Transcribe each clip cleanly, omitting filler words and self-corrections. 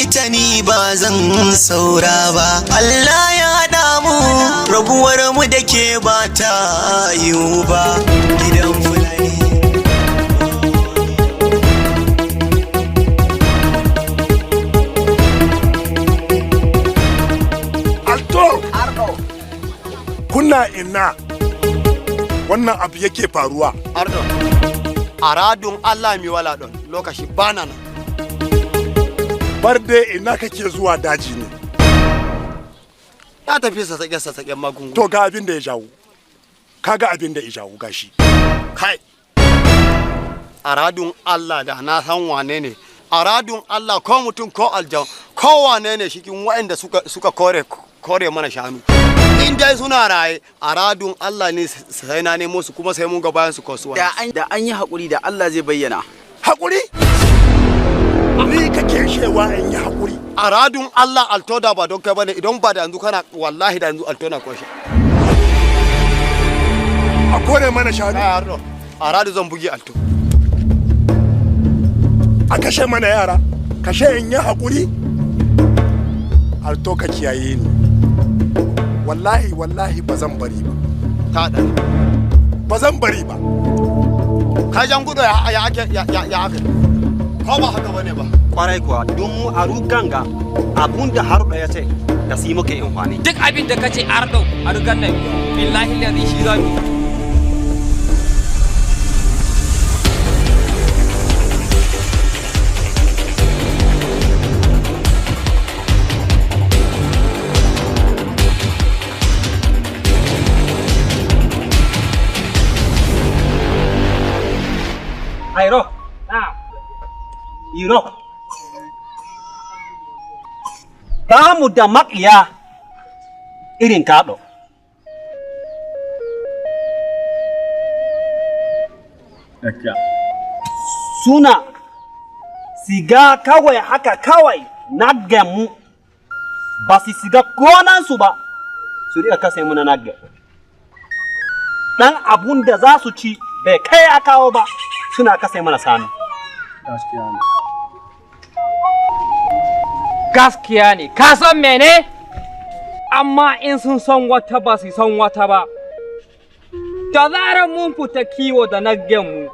ita ni ba zan saura ba. Allah ya haɗa mu rabuwar mu da ke ba ta yiwu ba. Gidan Fulani. Ardo, kuna ina wannan abu yake faruwa? Ardo, aradun Allah mi wala don lokaci bana nan. Barde ina kake zuwa daji ne? Ya tafi sassaƙen magungu. To ga abin da ya jawo. Kaga abin da ya jawo gashi. Kai. Aradun Allah da na san wane ne. Aradun Allah ko mutum ko aljan ko wane ne cikin waɗanda suka kore mana shanu. In dai suna raye aradun Allah ne sai na nemo su kuma sai mun ga bayan su kasuwa. Da an yi haƙuri da Allah zai bayyana. Haƙuri? Ni kake shewa in yi haƙuri. Aradun Allah alto da ba don kai bane idan ba da yanzu kana wallahi da yanzu alto na kwashe. A kore mana shanu. Aradu zan buge alto. A kashe mana yara. Kashe in yi haƙuri. Alto ka kiyaye ni. Wallahi ba zan bari ba. Ta ɗan. Ba zan bari ba. Ka jan gudu ya ake. Ko ba haka bane ba. Kwarai kuwa don mu a rugan ga abun da har ya ce da su yi muka amfani. Duk abin da kace ardo a rugan nan billahi lazi shi zamu. Airo. Iro. Ba mu da maƙiya irin kaɗo. Suna siga kawai haka kawai nagge mu ba su siga gonansu ba su riƙa kasa muna nagge. Ɗan abun da za su ci bai kai a kawo ba suna kasa mana sanu. Gaskiya ne, ka san mene? Amma in sun san wata ba su san wata ba. Da zarar mun fita kiwo da naggenmu,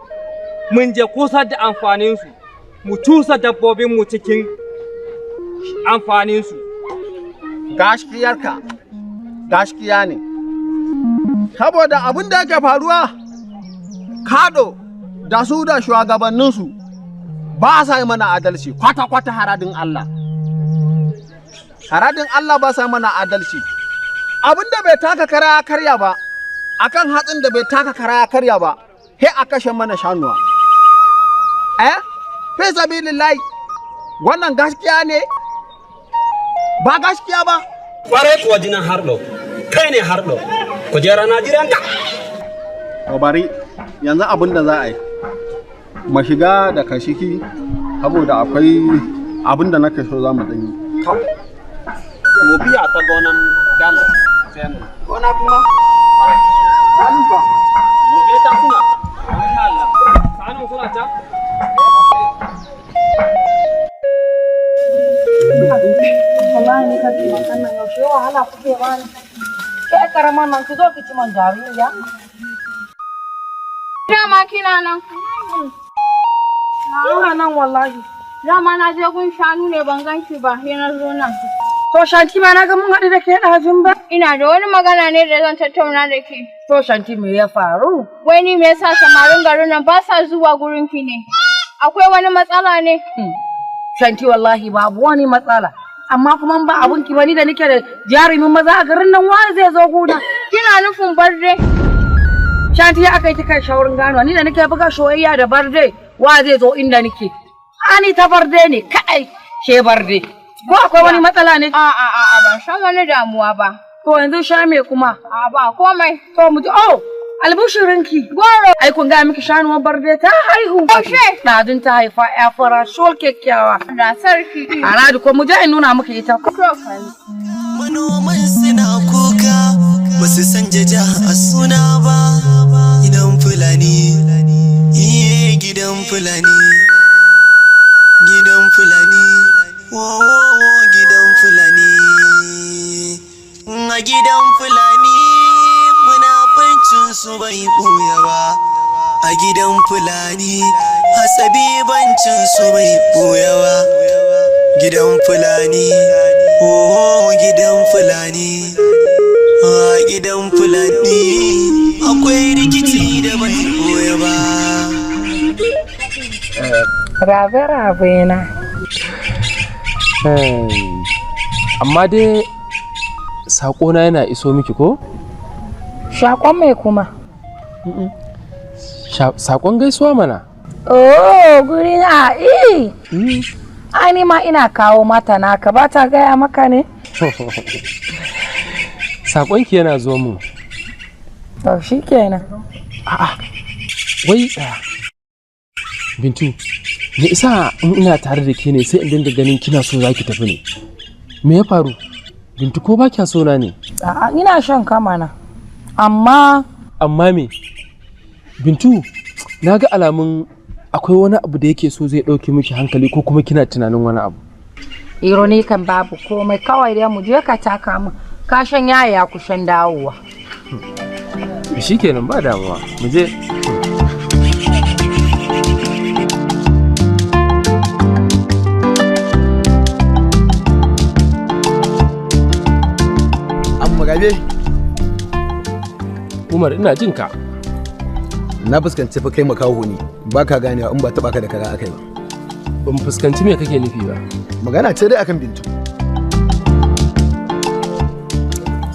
mun je kusa da amfaninsu, mu cusa dabbobinmu cikin amfaninsu. Gaskiya ne. Saboda abin da yake faruwa, Kado da su da shugabanninsu ba sa yi mana adalci kwata-kwata haradin Allah. Haradin Allah ba sa mana adalci. Abin da bai taka kara ya karya ba, akan hatsin da bai taka kara ya karya ba, he a kashe mana shanuwa. Fi sabilillahi, wannan gaskiya ne? Ba gaskiya ba. Kwarai kuwa jinin harɗo, kai ne harɗo, kujera na jiranka. Bari, yanzu abin da za a yi, mu shiga da kashiki, saboda akwai abin da nake so za mu ɗanyi. Mu biya ta gonan dama sai mu. Gona kuma? Sanu ba. Mu je ta suna. Allah. Sanu suna ta. Wallahi ni ka ji makan nan yaushe wahala kuke bani. Kai karama nan ki zo ki ci man jaririya. Dama kina nan. Ina nan wallahi. Dama na je gun shanu ne ban gan shi ba, sai na zo nan. To Shanti ma na ga mun haɗu da ke ɗazun ba. Ina da wani magana ne da zan tattauna da ke. To Shanti me ya faru? Wai ni me yasa samarin garin nan ba sa zuwa gurin ki ne? Akwai wani matsala ne? Shanti wallahi babu wani matsala. Amma kuma ba abun ki bani da nake da jarumin maza a garin nan wani zai zo gona. Kina nufin barde? Shanti ya aka yi kika shawarin gano ni da nake buga soyayya da barde wa zai zo inda nake. Ani ta barde ne kai she barde. Ko akwai wani matsala ne? A ban san wani damuwa ba. To yanzu sha me kuma? A ba komai. To mu ji albushirinki. Goro. Ai kun ga miki shanuwar barde ta haihu. Yaushe? Ɗazun ta haifa ya fara shol kyakkyawa. Da sarki. Alhaji ko mu je in nuna miki ita. Manoman suna kuka ba su san jaja a suna ba. Gidan Fulani, gidan Fulani, gidan Fulani. Wow. gidan Fulani munafincin su bai ɓuya ba. A gidan Fulani hasabibancin su bai ɓuya ba. Gidan Fulani, oh gidan Fulani, a gidan Fulani akwai rikici da bai ɓuya ba. Rabe-rabe na. Amma dai saƙona yana iso miki ko? Shakon mai kuma? Saƙon gaisuwa mana. Oh, guri na Ani ma ina kawo mata naka ba ta gaya maka ne? Saƙonki yana zo mu. To shi kenan. A'a, wai Bintu, me isa in ina tare da ke ne sai in dinga ganin kina so za ki tafi ne? Me ya faru? Bintu ko ba kya so na ne? A'a, ina shan kamana. Amma me? Bintu, na ga alamun akwai wani abu da yake so zai ɗauke miki hankali ko kuma kina tunanin wani abu. Ironi kan babu komai, kawai dai mu je ka taka mu. Ka shan yaya ku shan dawowa. Shikenan ba damuwa, mu je. Gabe Umar, ina jin ka. Na fuskanci fa kai makaho ne, ba ka ganewa in ba taɓa ka da kaza akai ba. Ban fuskanci me kake nufi ba. Magana ce dai akan Bintu.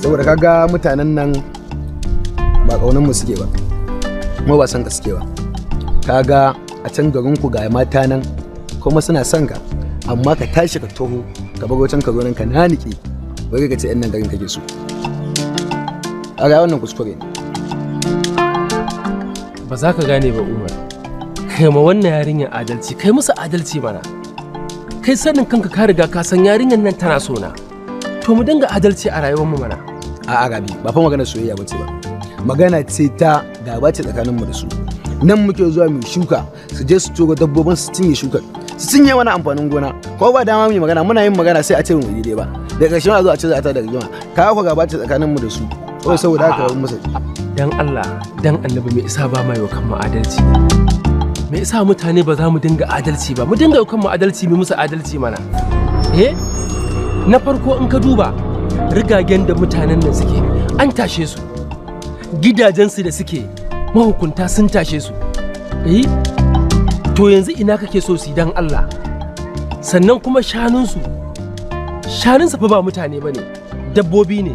Saboda kaga mutanen nan ba kaunan mu suke ba, kuma ba san ka suke ba. Kaga a can garin ku ga mata nan kuma suna son ka, amma ka tashi ka toho ka bar wancan ka zo nan ka nanike, wai ka ce yan nan garin kake so. A ga wannan kuskure ne. Ba za ka gane ba Umar. Kai ma wannan yarinyar adalci, kai musu adalci mana. Kai sanin kanka ka riga ka san yarinyar nan tana so na. To mu dinga adalci a rayuwar mu mana. A'a Rabi, ba fa magana soyayya bace ba. Magana ce ta gaba ce tsakanin mu da su. Nan muke zuwa mu shuka, su je su tura dabbobin su cinye shukar. Su cinye wani amfanin gona. Ko ba dama mu magana, muna yin magana sai a ce mu daidai ba. Daga ƙarshe ma zo a ce za a ta da rigima. Ka ko gaba ce tsakanin mu da su. Kawai saboda haka wani musu. Dan Allah, dan Annabi me isa ba mai wa kanmu adalci? Me isa mutane ba za mu dinga adalci ba? Mu dinga wa kanmu adalci, mu musu adalci mana. Na farko in ka duba rigagen da mutanen nan suke, an tashe su. Gidajensu da suke, mahukunta sun tashe su. To yanzu ina kake so su dan Allah? Sannan kuma shanunsu fa ba mutane ba ne, dabbobi ne.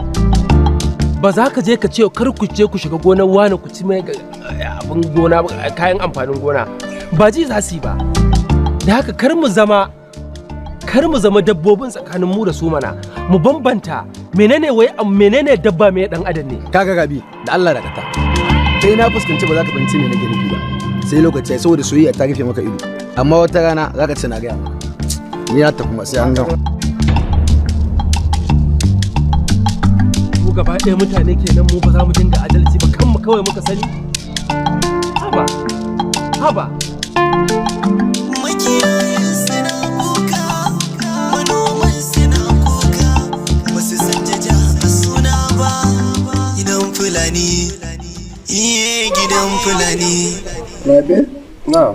Ba za ka je ka ce kar ku je ku shiga gonar wani ku ci mai abin gona, kayan amfanin gona, ba ji za su yi ba. Da haka kar mu zama dabbobin tsakanin mu da su mana, mu bambanta menene dabba mai dan adam ne. Kaga Gabi, da Allah da kata kai na fuskanci ba za ka fahimci me nake nufi ba, sai lokaci saboda soyayya ta rufe maka ido, amma wata rana za ka ce na gaya maka. Ni na ta kuma sai an gama. Mu gaba ɗaya mutane kenan, mu ba za mu dinga adalci ba, kanmu kawai muka sani. Haba makiyayin suna kuka, manoman suna kuka, wasu sun jaja a suna ba. Gidan Fulani, gidan Fulani. Rabe? na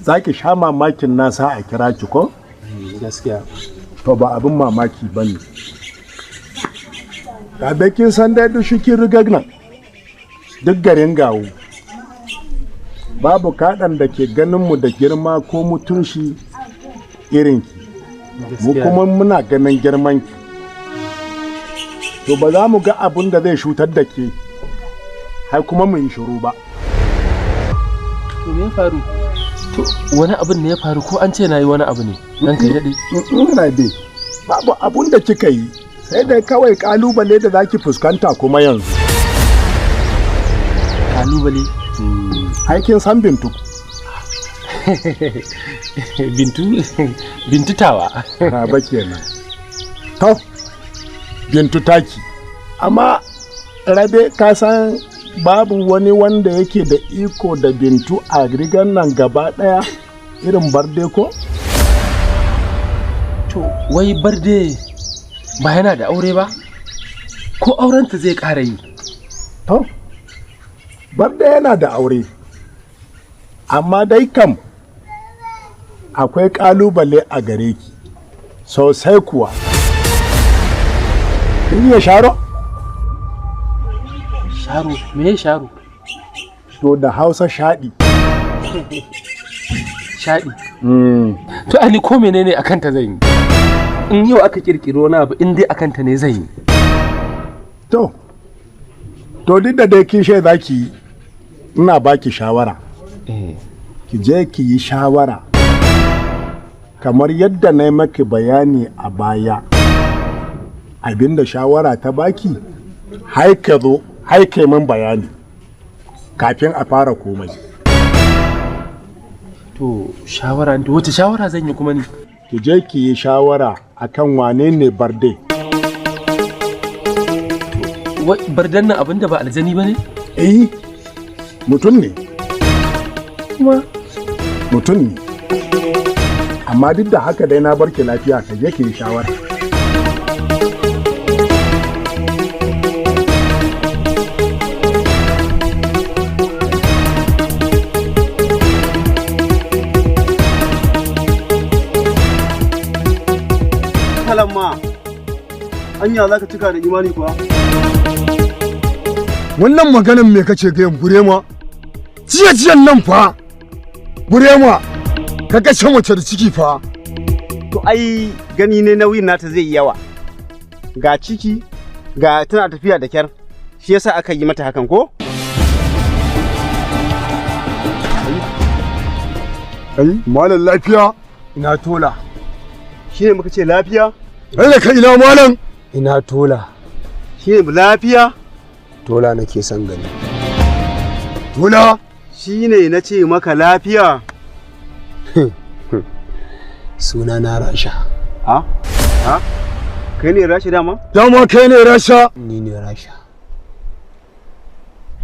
Za ki sha mamakin nasa a kira ki ko? gaskiya. To ba abin mamaki ba ne. Rabe kin san dai duk shikin rigar nan, duk garin gawo. Babu kaɗan da ke ganinmu da girma ko mutunci irinki, mu kuma muna ganin girmanki. To ba za mu ga abin da zai shutar da ke, har kuma mu yi shiru ba. To me ya faru? To wani abin ne ya faru ko an ce na yi wani abu ne? Dan kai daɗe. Rabe, babu abin da kika yi, sai dai kawai kalubale da za ki fuskanta kuma yanzu. Kalubale? Aikin san Bintu. Bintu tawa. Ba kenan. To, Bintu taki. Amma Rabe ka san babu wani wanda yake da iko da Bintu a rigan nan gaba daya irin Barde ko? To, wai Barde ba yana da aure ba? ko aurenta zai ƙara yi. To, Barde yana da aure, amma dai kam akwai ƙalubale a gare ki, sosai kuwa. Kin iya sharo? Sharo, me sharo? To da Hausa shaɗi. Shaɗi. To ani ko menene akan ta zan yi? In yau aka kirkiro na abu in dai akan ta ne zan yi. To duk da dai kin za ki yi, ina baki shawara. Ki je ki yi shawara. Kamar yadda na yi maki bayani a baya, abinda shawara ta baki, haike min bayani kafin a fara komai. To shawara, wace shawara zan yi kuma ni? Ki je ki yi shawara akan wane ne Barde. Bardan nan abinda ba aljani ba ne? Mutum ne. Kuma mutum ne. Amma duk da haka dai na barki lafiya, ka je ki yi shawara. Kalamma, anya za ka cika da imani kuwa? Wannan maganan me kace ga Burema? Jiyan nan fa Burema ka kashe mace da ciki fa. To ai gani ne nauyin nata zai yi yawa. Ga ciki, ga tana tafiya da kyar. Shi yasa aka yi mata hakan ko? Ai, malam lafiya? Ina tola. Shi ne muka ce lafiya? Ai da kai ina malam? Ina tola. Shi ne lafiya? Tola nake son gani. Tola? Shi ne na ce maka lafiya. Suna na Rasha. Ha? Ha? Kai ne Rasha dama? Dama kai ne Rasha? Ni ne Rasha.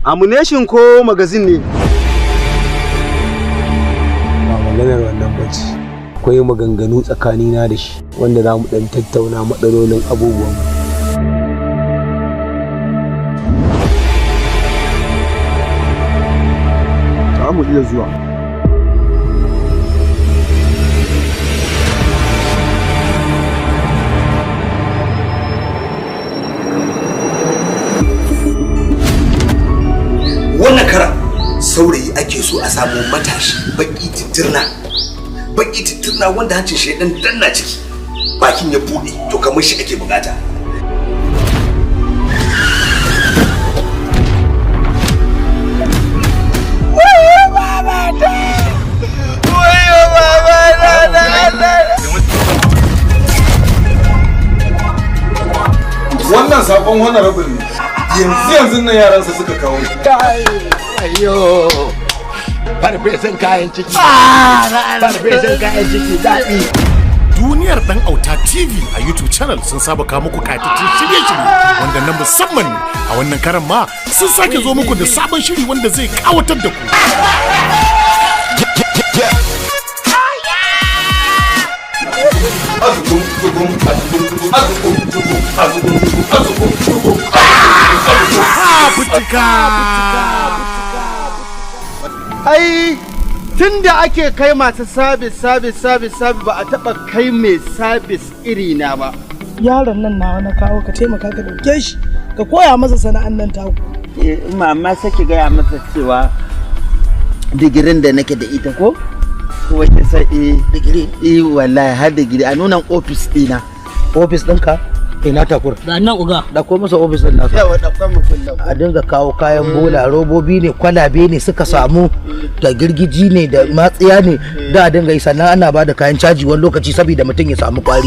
Ammunition ko magazin ne? Ba maganar wannan bace. Akwai maganganu tsakanina da shi wanda za mu dan tattauna matsalolin abubuwan. Za mu iya zuwa. Wannan karan saurayi ake so a samu matashi baki titirna wanda hancin shi dan danna ciki bakin ya bude to kamar shi ake bukata. Wannan sakon honorable ne. Yanzu nan yaransa suka kawo. Ayyo! Farfesan kayan ciki. Farfesan kayan ciki daɗi. Duniyar ɗan auta TV a YouTube channel sun saba kawo muku kayatattun shirye-shirye wanda na musamman ne. A wannan karan ma sun sake zo muku da sabon shiri wanda zai kawatar da ku. Ai tunda ake kai masu sabis ba a taba kai mai sabis iri na ba. Yaron nan nawa na kawo ka taimaka ka dauke shi ka koya masa sana'an nan taku. Mama sake gaya masa cewa digirin da nake da ita ko wace sai digiri wallahi har digiri a nunan ofis dina. Ofis ɗinka ina takur da nan uga da ko masa ofis din nasa yawa da kan mutum a dinga kawo kayan bola robobi ne kwalabe ne suka samu da girgiji ne da matsiya ne da a dinga yi sannan ana bada kayan caji wani lokaci saboda mutum ya samu kwari.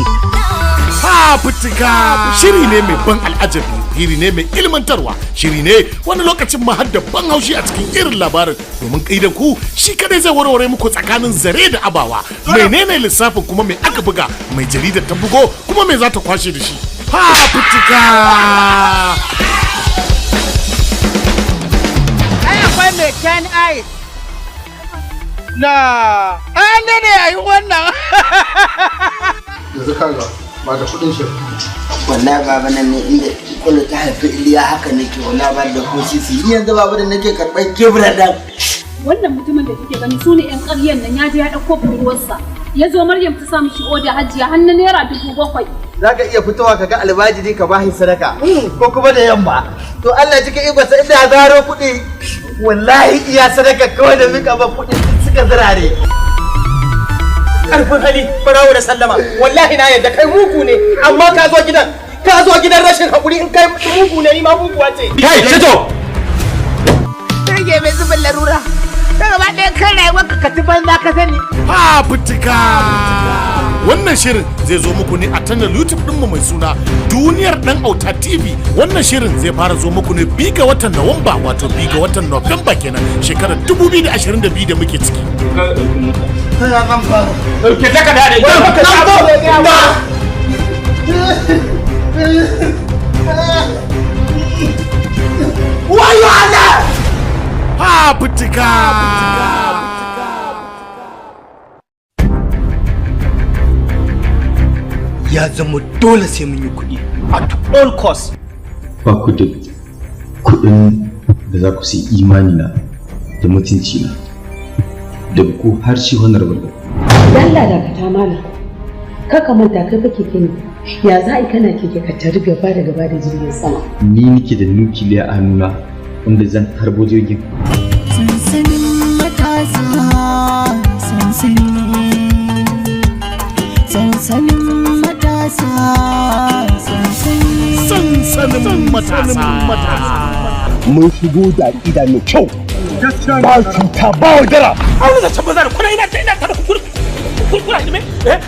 Fafutuka shiri ne mai ban al'ajabi, shiri ne mai ilmantarwa, shiri ne wani lokacin ma har da ban haushi a cikin irin labarin domin kaidan ku shi kadai zai warware muku tsakanin zare da abawa. Menene lissafin kuma mai aka buga, mai jaridar ta bugo kuma me za ta kwashe da shi. Fafutuka! Ai akwai mai can eyes. Na, an ne yayin wannan. Yanzu kaga ba da kudin shi wallahi baba nan ne inda kullu ta haifi Iliya haka nake wallahi ba da ko sisi ni yanzu baba da nake karban kebra dan wannan mutumin da kike gani sune yan ƙaryan nan ya je ya dauko budurwarsa ya zo Maryam ta sa mishi oda hajjiya har na naira 7,000 zaka iya fitowa kaga albajiri ka bashi sadaka ko kuma da yamma to Allah jika ibarsa inda zaro kuɗi wallahi iya sadaka kawai da mika ba kuɗi suka zirare karfin hali barawo da sallama wallahi na yadda kai mugu ne amma ka zo gidan rashin hakuri in kai mugu ne ni ma muguwa ce kai fito rage mai zubin larura daga ba ɗaya kan rayuwarka ka ci banza ka sani fafutuka wannan shirin zai zo muku ne a channel YouTube ɗinmu mai suna Duniyar Dan Auta TV. Wannan shirin zai fara zo muku ne 2 ga watan Nuwamba wato 2 ga watan Nuwamba kenan shekarar 2022 da muke ciki. Dauke ta ka dade wayo Allah fafutuka ya zama dole sai mun yi kuɗi at all cost. Ba ku da kuɗin da za ku sai imani na da mutunci na daga ku har shi wannan rabar. Dalla da ka ta mana kaka manta kai fa keke ne ya za a yi kana keke ka tari gaba da gaba da jirgin sama. Ni nake da nukiliya a hannuna wanda zan harbo jirgin. Sansanin matasa sansanin matasa sansanin matasa mun shigo da ƙida mai kyau ba cuta ba wadara an da tabbata da kuna ina ta kurkura ne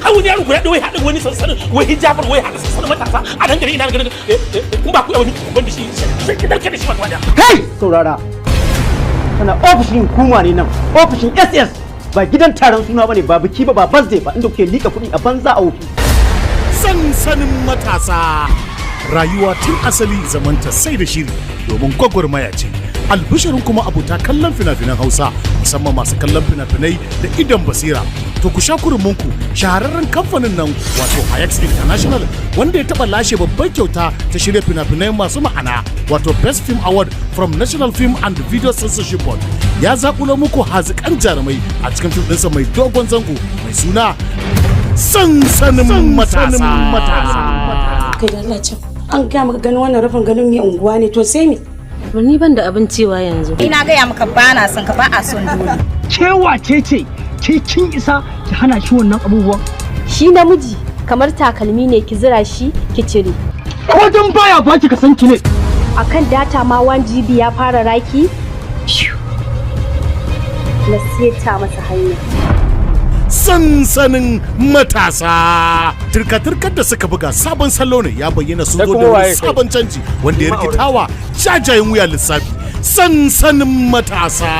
hawo ne yaro guda da wai hadin wani sansanin wai hijabar wai hadin sansanin matasa a nan gari ina ganin kun ba ku wani wanda shi sai ki dauke da shi wata kai saurara kana ofishin hukuma ne nan ofishin SS ba gidan taron suna bane ba biki ba birthday ba inda kuke lika kuɗi a banza a wofi sansanin matasa rayuwa tun asali zamanta sai da shiri domin gwagwarmaya ce albishirin kuma abota kallon fina-finan Hausa musamman masu kallon fina-finai da idan basira to ku sha kurumunku shahararren kamfanin nan wato Ajax International wanda ya taba lashe babbar kyauta ta shirya fina-finai masu ma'ana wato Best Film Award from National Film and Video Censorship Board ya zakulo muku hazikan jarumai a cikin fim ɗinsa mai dogon zango mai suna sansanin matasa. Kai da Allah can an gaya maka ganin wannan rufin ganin mai unguwa ne to sai me? Ni ban da abin cewa yanzu. Ina gaya maka ba na son ka ba a son dole. Ke wace ce? Ke kin isa ki hana shi wannan abubuwan? Shi namiji kamar takalmi ne ki zira shi ki cire. Ko dan baya baki ka san ki ne. Akan data ma 1 GB ya fara raki. Na seta masa hanya. Sansanin matasa turka-turkar da suka buga sabon salo ne ya bayyana sun zo da wani sabon canji wanda ya rikitawa jajayen wuya lissafi sansanin matasa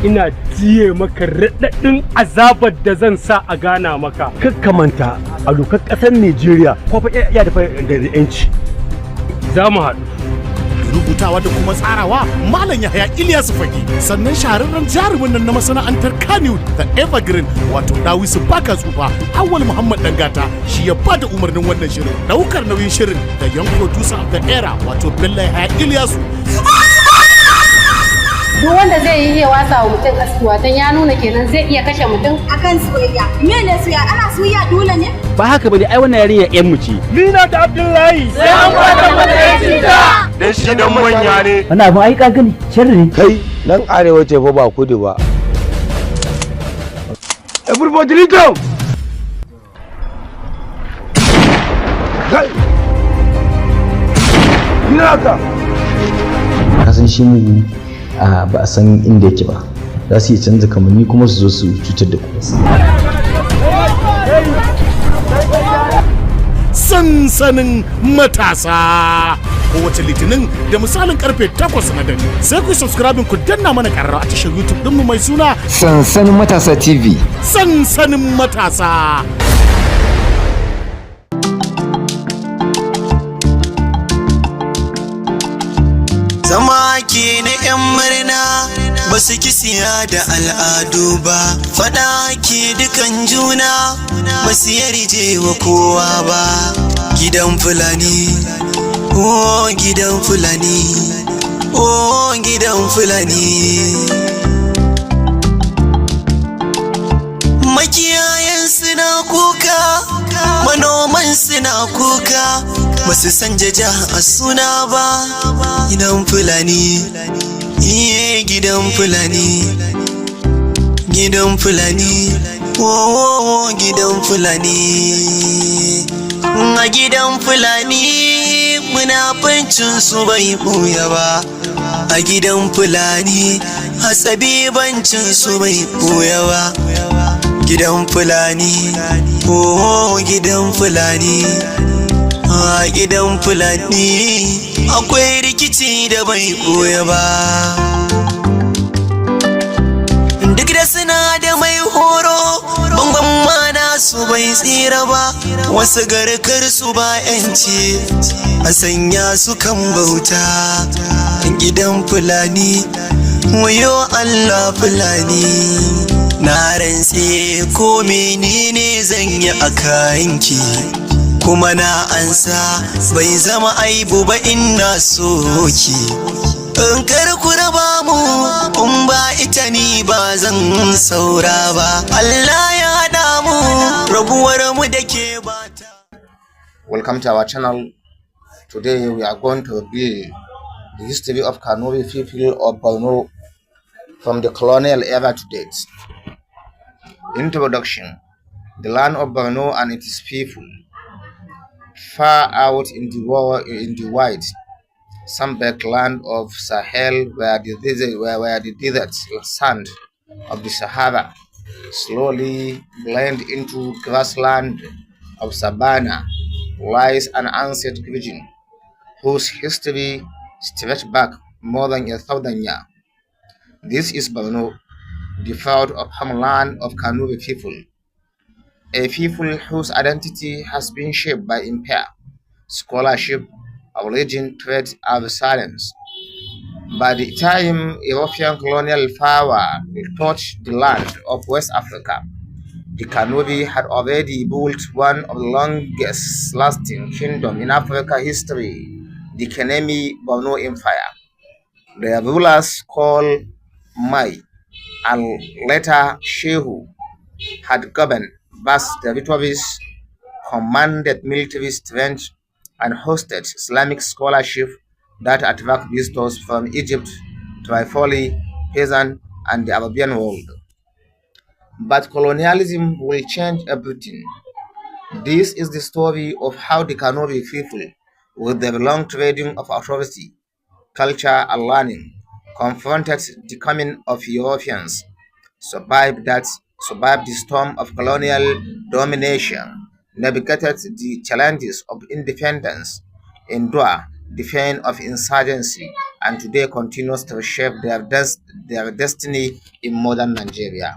ina jiye maka raɗaɗin azabar da zan sa a gana maka kakkamanta a dokar ƙasar Najeriya ko fa iya da yanci za mu haɗu rubutawa da kuma tsarawa Malam Yahaya Ilyasu Fage sannan shahararren jarumin nan na masana'antar Kannywood da Evergreen wato Dawisu Baka Tsufa Awwal Muhammad Dangata shi ya bada umarnin wannan shirin daukar nauyin shirin da young producer of the era wato Bello Yahaya Ilyasu duk wanda zai yi ya wasa wa mutum aski watan ya nuna kenan zai iya kashe mutum akan soyayya me ne soyayya ana soyayya dole ne ba haka bane ai wannan yarinya yan mu ce ni na da Abdullahi sai an kwata mata yacinta dan shi dan manya ne wannan abin ai ka gani sharri ne kai dan arewa ce fa ba kudu ba everybody listen kai ina ka kasan shi mu ba a san inda yake ba za su iya canza kamanni kuma su zo su cutar da ku sansanin matasa kowace litinin da misalin karfe 8 na dare sai ku subscribe ku danna mana karara a tashar YouTube dinmu mai suna sansanin matasa TV sansanin matasa zama ke na 'yan murna ba su kisiya da al'adu ba, fada ke dukan juna ba su yarje wa kowa ba. Gidan Fulani, oh gidan Fulani, oh gidan Fulani. Makiyayan suna kuka, manoman suna kuka, ba su san jaja a suna ba. Gidan Fulani, iye gidan Fulani, gidan Fulani, oh gidan Fulani. A gidan Fulani munafincin su bai buya ba. A gidan Fulani hatsabibancin su bai buya ba. Gidan Fulani, oh gidan Fulani, a gidan Fulani akwai rikici da bai koya ba. Duk da suna da mai horo, bangon mana su bai tsira ba. Wasu garkar su ba yanci, a sanya su kan bauta. Gidan Fulani, wayo Allah Fulani. Na rantse ko menene zan yi a kayanki, kuma na ansa bai zama aibu ba ina soki. In kar ku raba mu, in ba ita ni ba zan saura ba. Allah ya haɗa mu, rabuwar mu da ke bata. Welcome to our channel. Today we are going to reveal the history of Kanuri people of Borno from the colonial era to date. Introduction. The land of Borno and its people, far out in the wide sunbaked land of Sahel, where the desert sand of the Sahara slowly blend into grassland of Savannah, lies an ancient region whose history stretches back more than 1,000 years. This is Borno, the proud of homeland of Kanuri people, a people whose identity has been shaped by empire, scholarship, religion, trade, and resilience. By the time European colonial power touched the land of West Africa, the Kanuri had already built one of the longest lasting kingdoms in Africa history, the Kenemi Borno Empire. Their rulers, called Mai and later Shehu, had governed vast territories, commanded military strength, and hosted Islamic scholarship that attract visitors from Egypt, Tripoli, Paysan, and the Arabian world. But colonialism will change everything. This is the story of how the Kanuri people, with their long trading of authority, culture, and learning, confronted the coming of Europeans, survived the storm of colonial domination, navigated the challenges of independence, endured the pain of insurgency, and today continues to shape their destiny in modern Nigeria.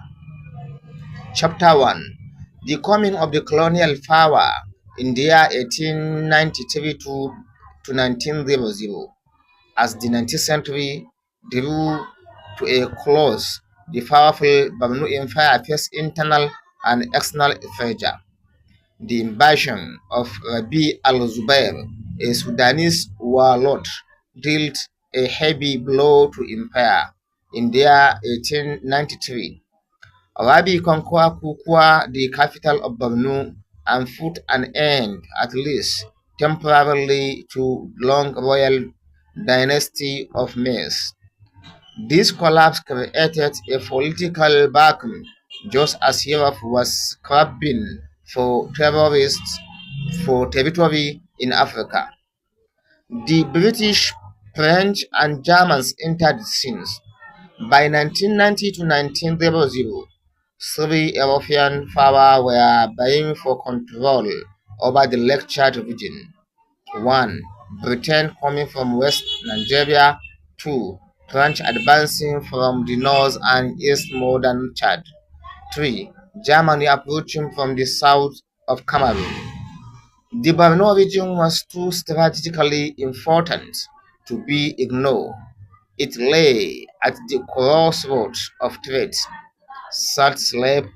Chapter 1. The coming of the colonial power in the year 1893 to 1900. As the 19th century drew to a close, the powerful Borno Empire faced internal and external pressure. The invasion of Rabi al-Zubair, a Sudanese warlord, dealt a heavy blow to empire in the year 1893. Rabi conquered Kukwa, the capital of Borno, and put an end, at least temporarily, to long royal dynasty of Maize. This collapse created a political vacuum, just as Europe was scrapping for terrorists for territory in Africa. The British, French, and Germans entered the scenes. By 1990 to 1900, three European powers were vying for control over the Lake Chad region. 1. Britain coming from West Nigeria. 2. France advancing from the north and east modern Chad. 3. Germany approaching from the south of Cameroon. The Borno region was too strategically important to be ignored. It lay at the crossroads of trade. Salt slave,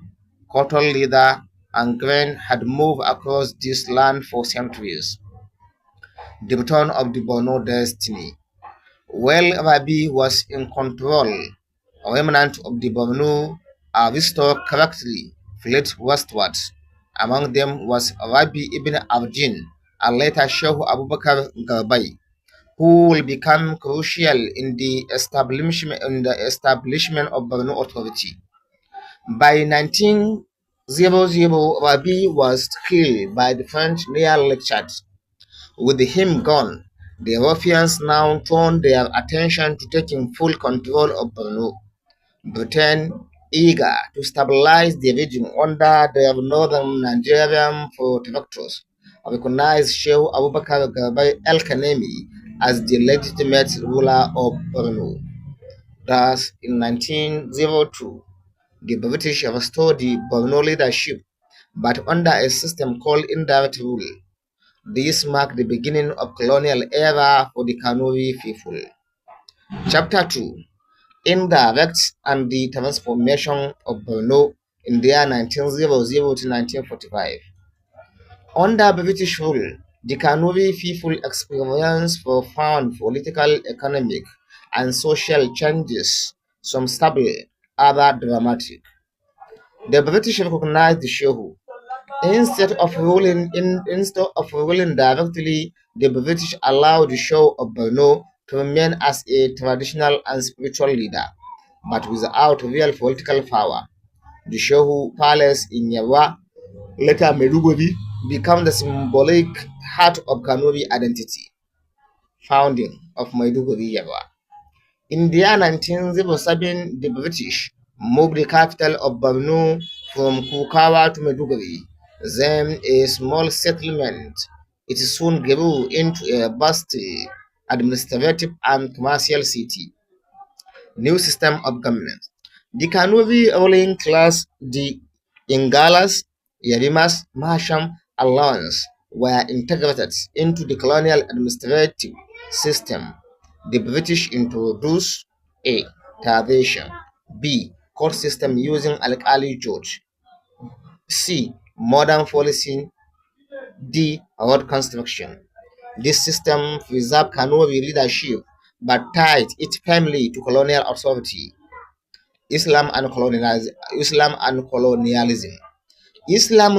cotton leather, and grain had moved across this land for centuries. The return of the Borno destiny. While Rabi was in control, a remnant of the Borno are restored correctly, fled westwards. Among them was Rabi ibn Arjin and later Sheikh Abubakar Garbai, who will become crucial in the establishment of Borno Authority. By 1900, Rabi was killed by the French near Lake Chad. With him gone, the Europeans now turned their attention to taking full control of Borno. Britain, eager to stabilize the region under their northern Nigerian protectors, recognized Sheikh Abubakar Garbai El-Kanemi as the legitimate ruler of Borno. Thus, in 1902, the British restored the Borno leadership, but under a system called indirect rule. This marked the beginning of colonial era for the Kanuri people. Chapter 2: Indirect and the Transformation of Borno in the year 1900 to 1945. Under British rule, the Kanuri people experienced profound political, economic, and social changes, some stable, other dramatic. The British recognized the Shehu. Instead of ruling directly, the British allowed the Shehu of Borno to remain as a traditional and spiritual leader, but without real political power. The Shehu Palace in Yawa, later Maiduguri, became the symbolic heart of Kanuri identity. Founding of Maiduguri Yawa. In the year 1907, the British moved the capital of Borno from Kukawa to Maiduguri, then a small settlement. It soon grew into a bustling administrative and commercial city. New system of government. The Kanuri ruling class, the Ingalas, Yarimas, Mahasham, and Lawrence were integrated into the colonial administrative system. The British introduced A. Taxation, B. Court system using Alkali George, C. Modern policing, D. Road construction. This system preserved Kanuri leadership but tied it firmly to colonial authority. Islam and colonialism. Islam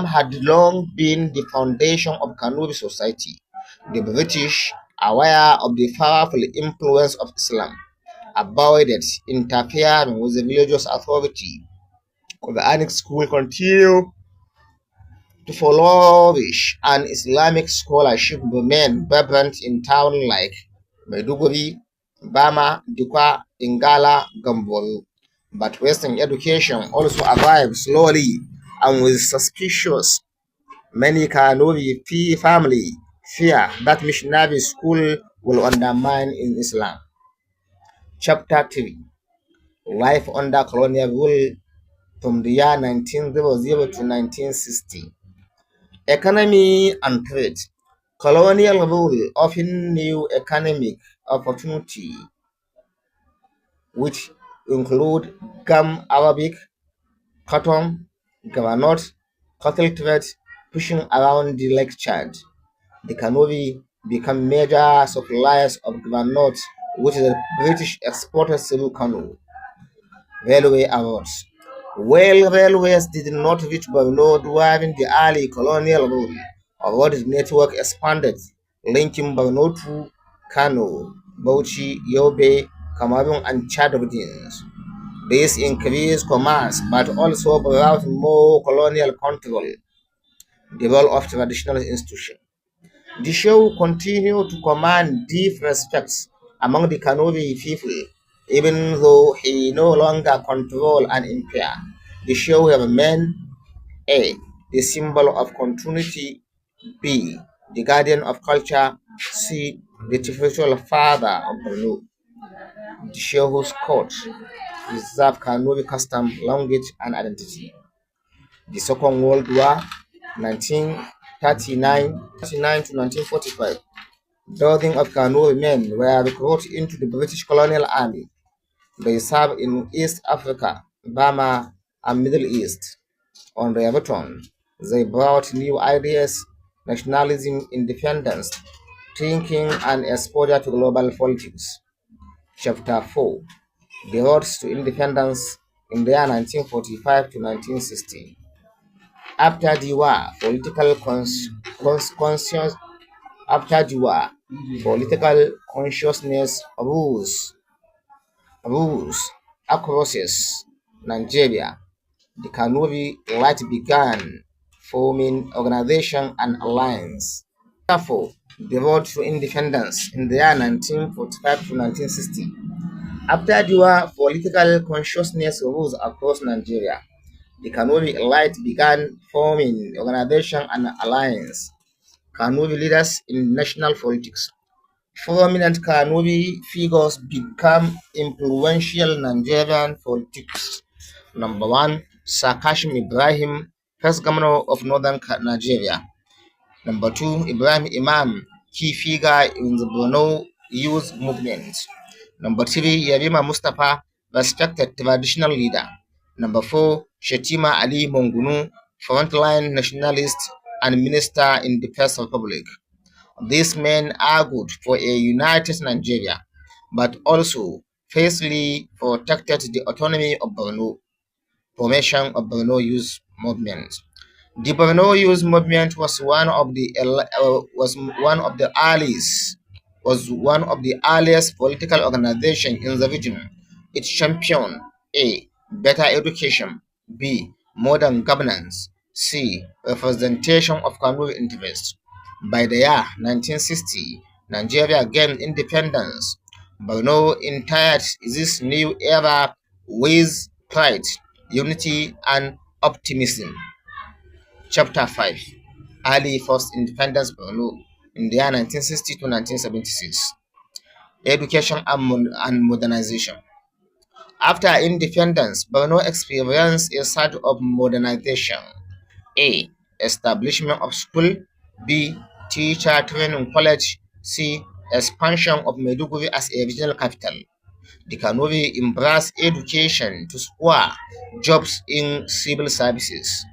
had long been the foundation of Kanuri society. The British, aware of the powerful influence of Islam, avoided interfering with the religious authority. Quranic school continued to flourish, and Islamic scholarship remained vibrant in towns like Maiduguri, Bama, Dikwa, Ingala, Gamboru. But Western education also arrived slowly and with suspicious. Many Kanuri family fear that missionary school will undermine in Islam. Chapter 3: Life under colonial rule from the year 1900 to 1960. Economy and trade. Colonial rule often knew economic opportunity, which include gum Arabic, cotton, groundnut, cattle trade, pushing around the Lake Chad. The Kanuri became major suppliers of groundnut, which the British exported through Kano. Railway routes. While railways did not reach Borno during the early colonial rule, a road network expanded, linking Borno to Kano, Bauchi, Yobe, Cameroon, and Chad regions. This increased commerce but also brought more colonial control. The role of traditional institutions. The show continued to command deep respect among the Kanuri people, even though he no longer controlled and impaired. The show remained A. The symbol of continuity, B. The guardian of culture, C. The spiritual father of Borno. The show's court preserved Kanuri custom, language, and identity. The Second World War, 1939 to 1945. Dozens of Kanuri men were recruited into the British colonial army. They served in East Africa, Burma, and Middle East. On their return, they brought new ideas, nationalism, independence, thinking, and exposure to global politics. Chapter 4: The Road to Independence in the year 1945 to 1960. After the war, conscious after the war, political consciousness rose across Nigeria. The Kanuri Light began forming organization and alliance. Therefore, the road to independence in the year 1945 to 1960. After the war, political consciousness rose across Nigeria. The Kanuri Light began forming organization and alliance. Kanuri leaders in national politics. Prominent Kanuri figures become influential Nigerian politics. Number 1, Sir Kashim Ibrahim, first governor of northern Nigeria. Number 2, Ibrahim Imam, key figure in the Borno youth movement. Number 3, Yarima Mustafa, respected traditional leader. Number 4, Shetima Ali Mongunu, frontline nationalist and minister in the First Republic. These men argued for a united Nigeria, but also fiercely protected the autonomy of Borno. Formation of Borno Youth Movement. The Borno Youth Movement was one of the earliest political organizations in the region. It championed A. Better education, B. Modern governance, C. Representation of Kanuri interests. By the year 1960, Nigeria gained independence. Borno entered this new era with pride, unity, and optimism. Chapter 5: Early First Independence Borno in the year 1960 to 1976. Education and modernization. After independence, Borno experienced a surge of modernization. A. Establishment of school. B. Teacher training college. C. Expansion of Maiduguri as a regional capital. The Kanuri embraced education to square jobs in civil services.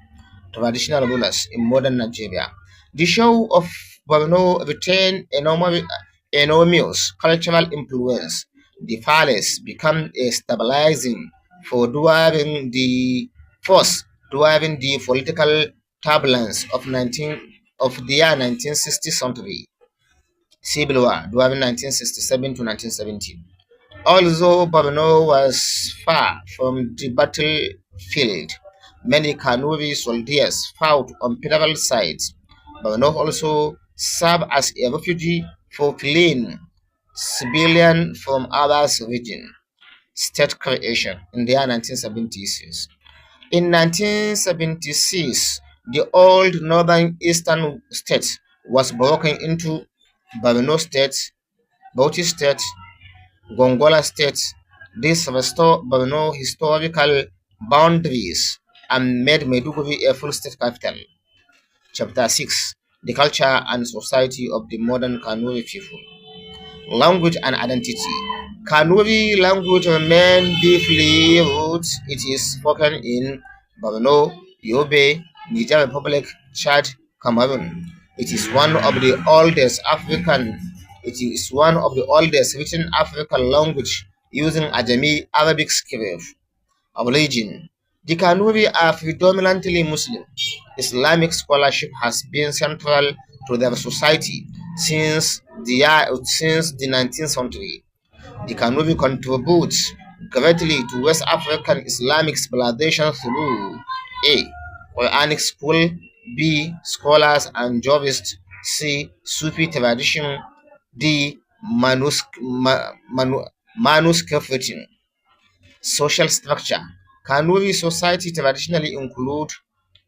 Traditional rulers in modern Nigeria. The show of Borno retained enormous cultural influence. The palace became a stabilizing for during the political turbulence of the year 1960 century. Civil War during 1967 to 1970. Although Borno was far from the battlefield, many Kanuri soldiers fought on federal sides. Borno also served as a refugee for fleeing civilians from other regions. State creation in the year 1976. In 1976, the old northern eastern state was broken into Borno State, Bauchi State, Gongola State. This restored Borno historical boundaries and made Maiduguri a full state capital. Chapter 6: The Culture and Society of the Modern Kanuri People. Language and Identity. Kanuri language remains deeply rooted. It is spoken in Borno, Yobe, Niger Republic, Chad, Cameroon. It is one of the oldest written African language using Ajami Arabic script. Origin. The Kanuri are predominantly Muslim. Islamic scholarship has been central to their society since the 19th century. The Kanuri contributes greatly to West African Islamic civilization through A. Quranic school, B. Scholars and jurists, C. Sufi tradition, D. Manuscript writing. Social structure. Kanuri society traditionally include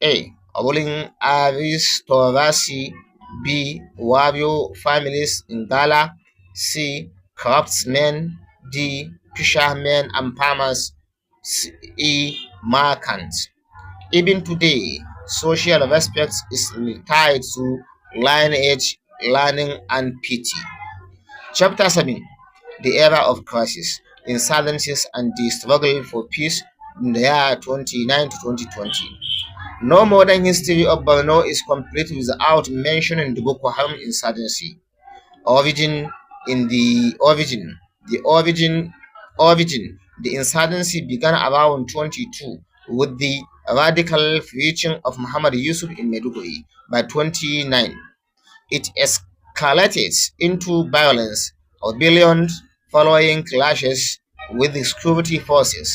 A. Ruling aristocracy, B. Warrior families in Gala, C. Craftsmen, D. Fishermen and farmers, E. Merchants. Even today, social respect is tied to lineage learning, and pity. Chapter 7: The Era of Crisis, Insurgencies, and the Struggle for Peace in the year 29 to 2020. No modern history of Borno is complete without mentioning the Boko Haram insurgency. Origin in the origin. The insurgency began around 22 with the radical preaching of Muhammad Yusuf in Maiduguri. By 29, it escalated into violence, rebellion following clashes with the security forces.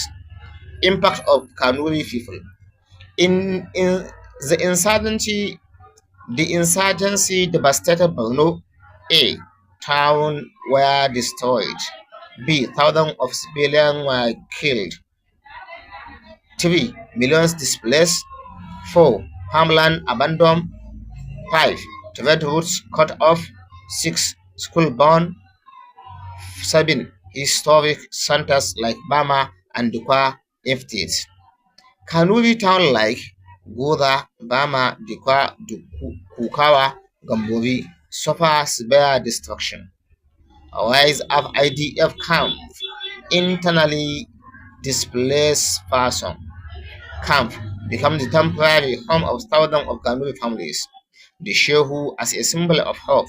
Impact of Kanuri people. In the insurgency devastated Borno. A. Town were destroyed. B. Thousands of civilians were killed. 3. Millions displaced. 4. Farmland abandoned. 5. Trade routes cut off. 6. School burned. 7. Historic centers like Bama and Dukwa emptied. Kanuri town like Goda, Bama, Dikwa, Kukawa, Gambori suffer severe destruction. Rise of IDF camp, internally displaced person camp, become the temporary home of thousands of Kanuri families. The Shehu as a symbol of hope.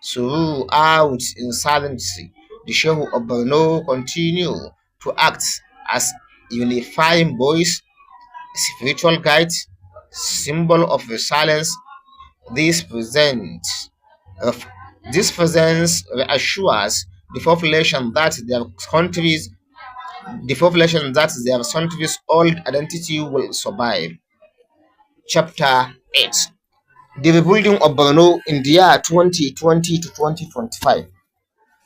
Throughout insurgency, the Shehu of Borno continue to act as unifying voice, spiritual guide, symbol of resilience. This presents of this presence reassures the population that their country's old identity will survive. Chapter 8: The rebuilding of Borno in the year 2020 to 2025.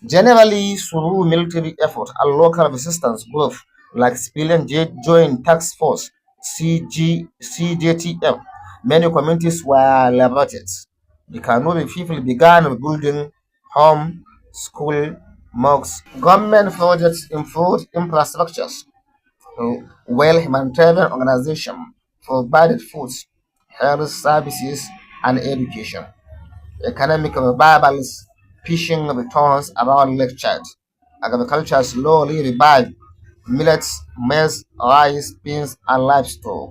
Generally, through military effort and local resistance groups like Civilian Joint Task Force (CJTF), many communities were liberated. The Kanuri people began rebuilding home, school, mosques, government projects, improved infrastructures, well humanitarian organizations provided food, health services, and education. Economic revivals, fishing returns around Lake Chad. Agriculture slowly revived. Millets, maize, rice, beans, and livestock.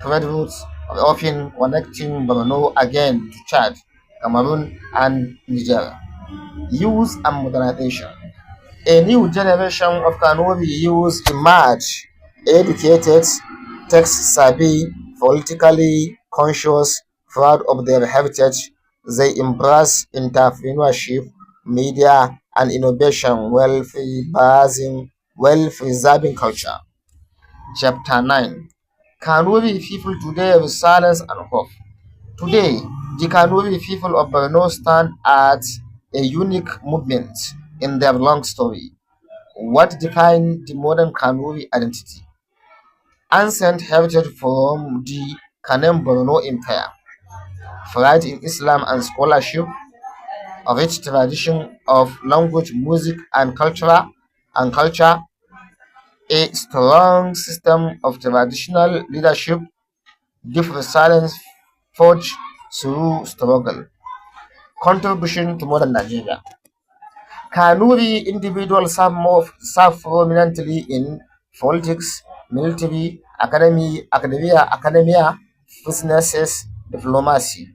Trade routes often connecting Borno again to Chad, Cameroon, and Niger. Use and modernization. A new generation of Kanuri youth emerged, educated, tech-savvy, politically conscious, proud of their heritage. They embrace entrepreneurship, media, and innovation while preserving culture. Chapter 9: Kanuri people today with silence and hope. Today, the Kanuri people of Borno stand at a unique movement in their long story. What defines the modern Kanuri identity? Ancient heritage from the Kanem Borno Empire, pride in Islam and scholarship, a rich tradition of language, music, and culture, a strong system of traditional leadership, deep resilience forged through struggle. Contribution to modern Nigeria. Kanuri individuals serve prominently in politics, military, academia, businesses, diplomacy.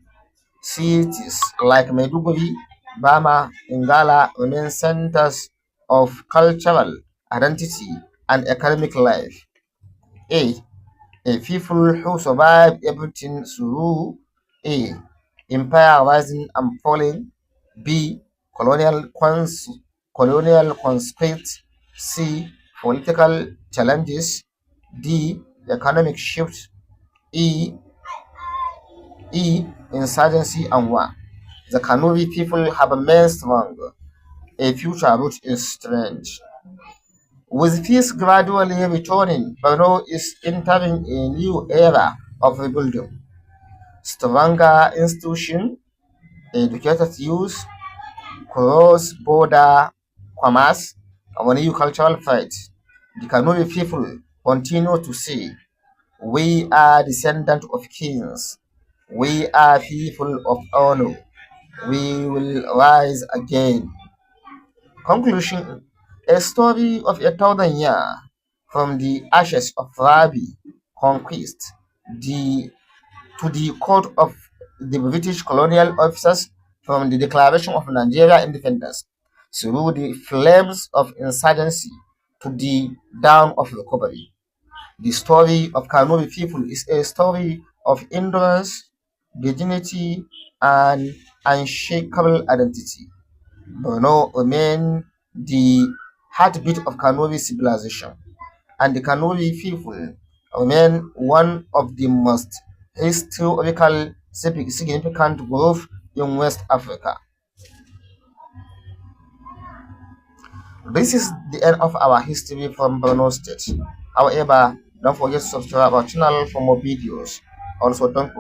Cities like Maiduguri, Bama, Ingala remain centers of cultural identity and economic life. A. A people who survive everything through A. Empire rising and falling. B. Colonial conscripts. C. Political challenges. D. Economic shift. E. Insurgency and war. The Kanuri people have a main strong. A future root is strange. With peace gradually returning, Borno is entering a new era of rebuilding. Stronger institutions, educated youth, cross-border commerce, and new cultural fight. The Kanuri people continue to say, "We are descendants of kings. We are people of honor. we will rise again. Conclusion: a story of 1,000 years from the ashes of Rabi conquest the to the court of the British colonial officers, from the Declaration of Nigeria independence through the flames of insurgency to the dawn of recovery. The story of Kanuri people is a story of endurance, dignity, and unshakable identity. Borno remain the heartbeat of Kanuri civilization, and the Kanuri people remain one of the most historical significant groups in West Africa. This is the end of our history from Borno State. However, don't forget to subscribe our channel for more videos. Also, don't